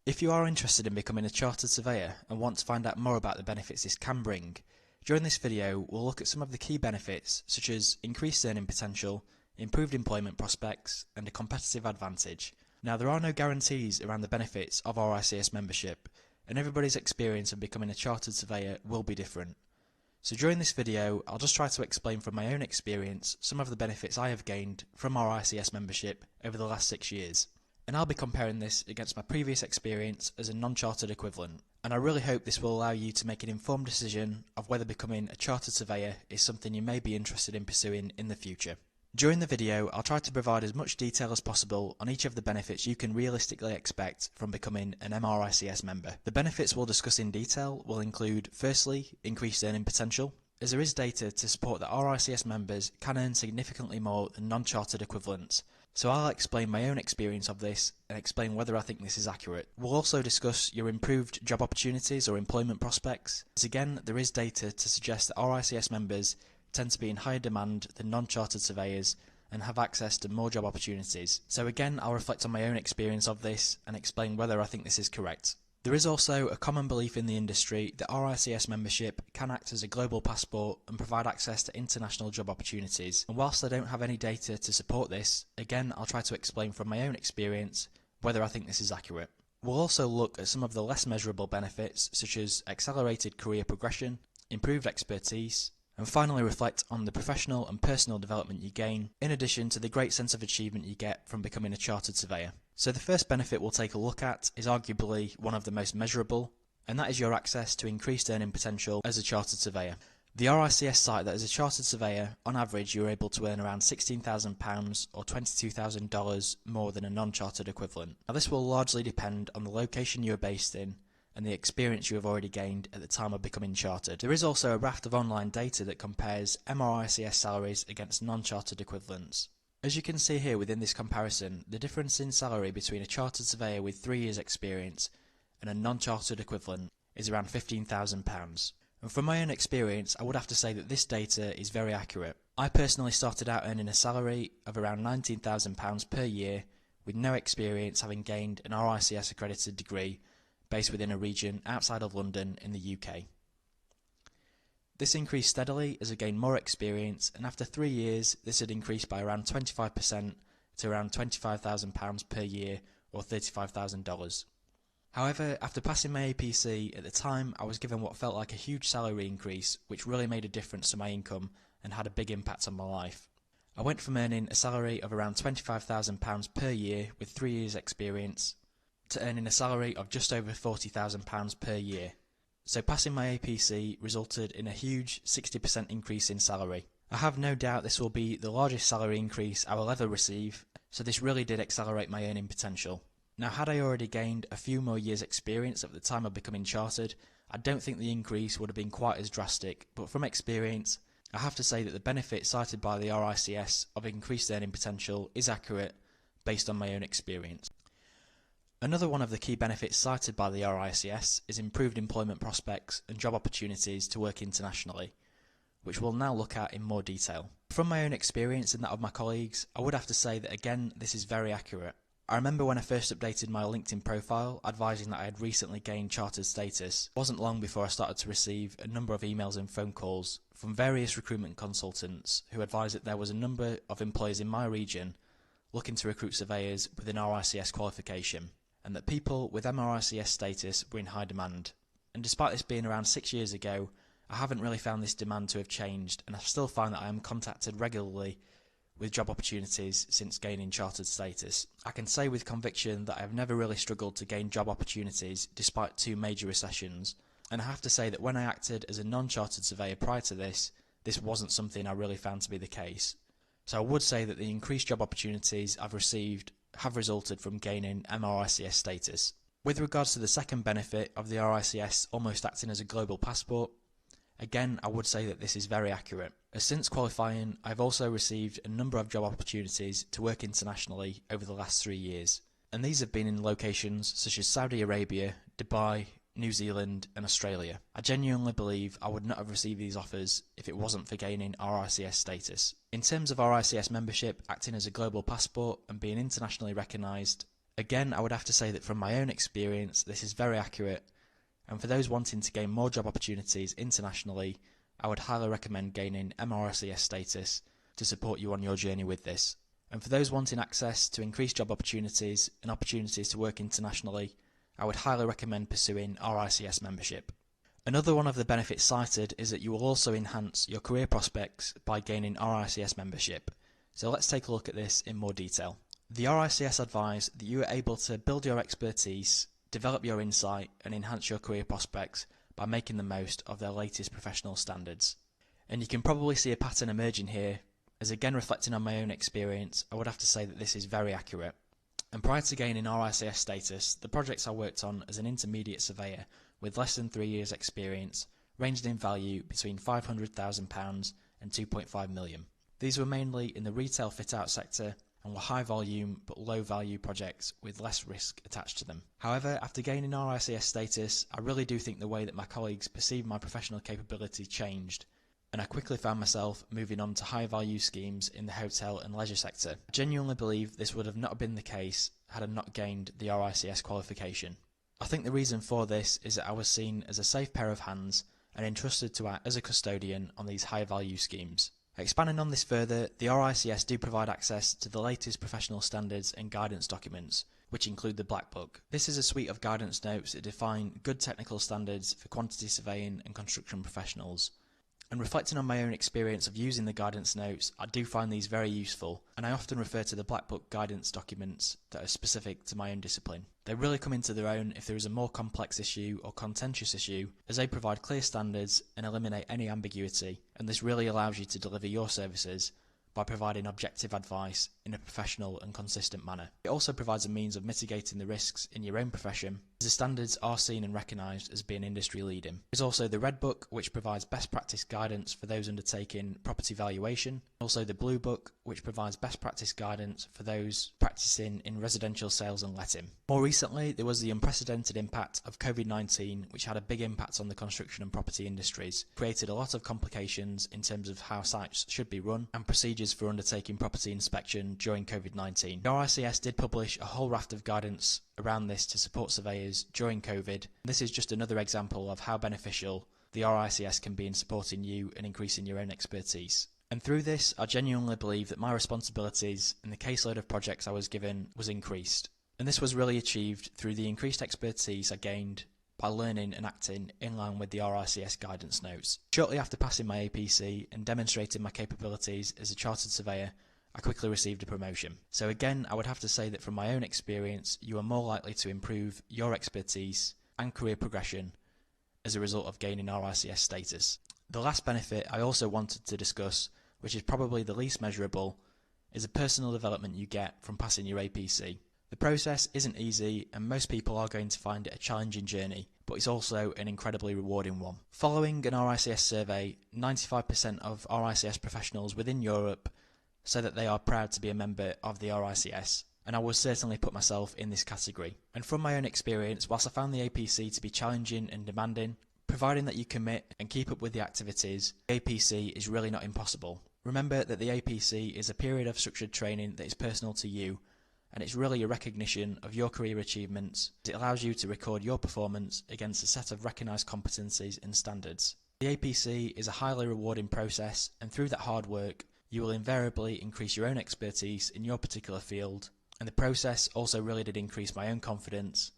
If you are interested in becoming a chartered surveyor and want to find out more about the benefits this can bring, during this video we'll look at some of the key benefits such as increased earning potential, improved employment prospects and a competitive advantage. Now there are no guarantees around the benefits of RICS membership and everybody's experience of becoming a chartered surveyor will be different. So during this video I'll just try to explain from my own experience some of the benefits I have gained from RICS membership over the last 6 years. And I'll be comparing this against my previous experience as a non-chartered equivalent, and I really hope this will allow you to make an informed decision of whether becoming a chartered surveyor is something you may be interested in pursuing in the future. During the video I'll try to provide as much detail as possible on each of the benefits you can realistically expect from becoming an MRICS member. The benefits we'll discuss in detail will include, firstly, increased earning potential, as there is data to support that RICS members can earn significantly more than non-chartered equivalents. So I'll explain my own experience of this and explain whether I think this is accurate. We'll also discuss your improved job opportunities or employment prospects, as again there is data to suggest that RICS members tend to be in higher demand than non-chartered surveyors and have access to more job opportunities. So again I'll reflect on my own experience of this and explain whether I think this is correct. There is also a common belief in the industry that RICS membership can act as a global passport and provide access to international job opportunities. And whilst I don't have any data to support this, again I'll try to explain from my own experience whether I think this is accurate. We'll also look at some of the less measurable benefits such as accelerated career progression, improved expertise, and finally reflect on the professional and personal development you gain, in addition to the great sense of achievement you get from becoming a chartered surveyor. So the first benefit we'll take a look at is arguably one of the most measurable, and that is your access to increased earning potential as a chartered surveyor. The RICS cite that as a chartered surveyor, on average you're able to earn around £16,000 or $22,000 more than a non-chartered equivalent. Now this will largely depend on the location you're based in and the experience you have already gained at the time of becoming chartered. There is also a raft of online data that compares MRICS salaries against non-chartered equivalents. As you can see here within this comparison, the difference in salary between a chartered surveyor with 3 years experience and a non-chartered equivalent is around £15,000. And from my own experience, I would have to say that this data is very accurate. I personally started out earning a salary of around £19,000 per year with no experience, having gained an RICS accredited degree based within a region outside of London in the UK. This increased steadily as I gained more experience, and after 3 years this had increased by around 25% to around £25,000 per year or $35,000. However, after passing my APC, at the time I was given what felt like a huge salary increase which really made a difference to my income and had a big impact on my life. I went from earning a salary of around £25,000 per year with 3 years experience to earning a salary of just over £40,000 per year. So passing my APC resulted in a huge 60% increase in salary. I have no doubt this will be the largest salary increase I will ever receive, so this really did accelerate my earning potential. Now had I already gained a few more years experience at the time of becoming chartered, I don't think the increase would have been quite as drastic, but from experience I have to say that the benefit cited by the RICS of increased earning potential is accurate based on my own experience. Another one of the key benefits cited by the RICS is improved employment prospects and job opportunities to work internationally, which we'll now look at in more detail. From my own experience and that of my colleagues, I would have to say that again this is very accurate. I remember when I first updated my LinkedIn profile advising that I had recently gained chartered status. It wasn't long before I started to receive a number of emails and phone calls from various recruitment consultants who advised that there was a number of employers in my region looking to recruit surveyors with an RICS qualification, and that people with MRICS status were in high demand. And despite this being around 6 years ago, I haven't really found this demand to have changed, and I still find that I am contacted regularly with job opportunities since gaining chartered status. I can say with conviction that I have never really struggled to gain job opportunities despite 2 major recessions, and I have to say that when I acted as a non-chartered surveyor prior to this wasn't something I really found to be the case. So I would say that the increased job opportunities I've received have resulted from gaining MRICS status. With regards to the second benefit of the RICS almost acting as a global passport, again I would say that this is very accurate, as since qualifying I've also received a number of job opportunities to work internationally over the last 3 years, and these have been in locations such as Saudi Arabia, Dubai, New Zealand and Australia. I genuinely believe I would not have received these offers if it wasn't for gaining RICS status. In terms of RICS membership acting as a global passport and being internationally recognised, Again, I would have to say that from my own experience, this is very accurate, and for those wanting to gain more job opportunities internationally, I would highly recommend gaining MRCS status to support you on your journey with this. And for those wanting access to increased job opportunities and opportunities to work internationally, I would highly recommend pursuing RICS membership. Another one of the benefits cited is that you will also enhance your career prospects by gaining RICS membership. So let's take a look at this in more detail. The RICS advise that you are able to build your expertise, develop your insight, and enhance your career prospects by making the most of their latest professional standards. And you can probably see a pattern emerging here, as again reflecting on my own experience, I would have to say that this is very accurate. And prior to gaining RICS status, the projects I worked on as an intermediate surveyor with less than 3 years experience ranged in value between £500,000 and £2.5 million. These were mainly in the retail fit-out sector and were high volume but low value projects with less risk attached to them. However, after gaining RICS status, I really do think the way that my colleagues perceived my professional capability changed, and I quickly found myself moving on to high value schemes in the hotel and leisure sector. I genuinely believe this would have not been the case had I not gained the RICS qualification. I think the reason for this is that I was seen as a safe pair of hands and entrusted to act as a custodian on these high value schemes. Expanding on this further, the RICS do provide access to the latest professional standards and guidance documents, which include the Black Book. This is a suite of guidance notes that define good technical standards for quantity surveying and construction professionals. And reflecting on my own experience of using the guidance notes, I do find these very useful, and I often refer to the Black Book guidance documents that are specific to my own discipline. They really come into their own if there is a more complex issue or contentious issue, as they provide clear standards and eliminate any ambiguity, and this really allows you to deliver your services by providing objective advice in a professional and consistent manner. It also provides a means of mitigating the risks in your own profession, as the standards are seen and recognised as being industry leading. There's also the Red Book, which provides best practice guidance for those undertaking property valuation. Also the Blue Book, which provides best practice guidance for those practicing in residential sales and letting. More recently, there was the unprecedented impact of COVID-19, which had a big impact on the construction and property industries, created a lot of complications in terms of how sites should be run and procedures for undertaking property inspection during COVID-19. The RICS did publish a whole raft of guidance around this to support surveyors during COVID. This is just another example of how beneficial the RICS can be in supporting you and increasing your own expertise. And through this, I genuinely believe that my responsibilities and the caseload of projects I was given was increased. And this was really achieved through the increased expertise I gained by learning and acting in line with the RICS guidance notes. Shortly after passing my APC and demonstrating my capabilities as a chartered surveyor, I quickly received a promotion. So again, I would have to say that from my own experience, you are more likely to improve your expertise and career progression as a result of gaining RICS status. The last benefit I also wanted to discuss, which is probably the least measurable, is the personal development you get from passing your APC. The process isn't easy, and most people are going to find it a challenging journey, but it's also an incredibly rewarding one. Following an RICS survey, 95% of RICS professionals within Europe say that they are proud to be a member of the RICS, and I would certainly put myself in this category. And from my own experience, whilst I found the APC to be challenging and demanding, providing that you commit and keep up with the activities, the APC is really not impossible. Remember that the APC is a period of structured training that is personal to you, and it's really a recognition of your career achievements. It allows you to record your performance against a set of recognised competencies and standards. The APC is a highly rewarding process, and through that hard work, you will invariably increase your own expertise in your particular field, and the process also really did increase my own confidence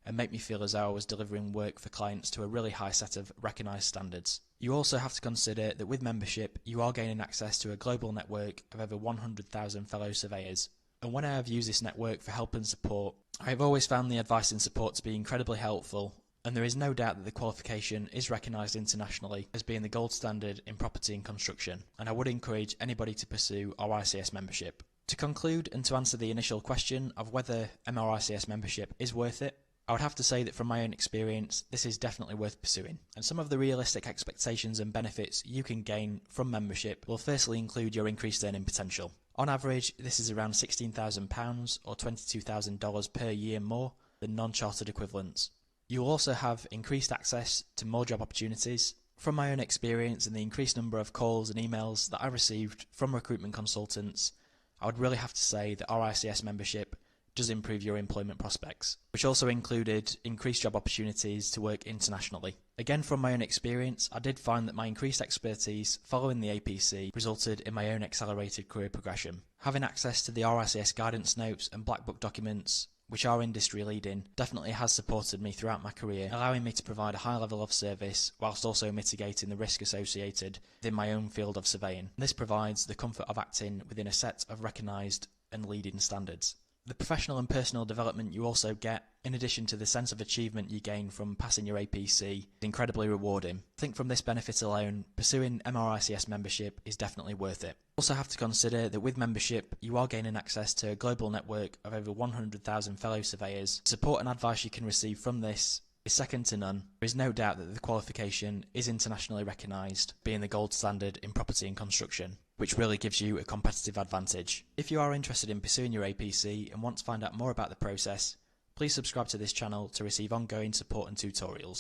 and make me feel as though I was delivering work for clients to a really high set of recognised standards. You also have to consider that with membership, you are gaining access to a global network of over 100,000 fellow surveyors. And when I have used this network for help and support, I have always found the advice and support to be incredibly helpful, and there is no doubt that the qualification is recognised internationally as being the gold standard in property and construction, and I would encourage anybody to pursue RICS membership. To conclude and to answer the initial question of whether MRICS membership is worth it, I would have to say that from my own experience, this is definitely worth pursuing. And some of the realistic expectations and benefits you can gain from membership will firstly include your increased earning potential. On average, this is around £16,000 or $22,000 per year more than non-chartered equivalents. You will also have increased access to more job opportunities. From my own experience and the increased number of calls and emails that I received from recruitment consultants, I would really have to say that RICS membership does improve your employment prospects, which also included increased job opportunities to work internationally. Again, from my own experience, I did find that my increased expertise following the APC resulted in my own accelerated career progression. Having access to the RICS guidance notes and Black Book documents, which are industry leading, definitely has supported me throughout my career, allowing me to provide a high level of service whilst also mitigating the risk associated within my own field of surveying. This provides the comfort of acting within a set of recognised and leading standards. The professional and personal development you also get, in addition to the sense of achievement you gain from passing your APC, is incredibly rewarding. I think from this benefit alone, pursuing MRICS membership is definitely worth it. You also have to consider that with membership, you are gaining access to a global network of over 100,000 fellow surveyors. Support and advice you can receive from this is second to none. There is no doubt that the qualification is internationally recognised, being the gold standard in property and construction, which really gives you a competitive advantage. If you are interested in pursuing your APC and want to find out more about the process, please subscribe to this channel to receive ongoing support and tutorials.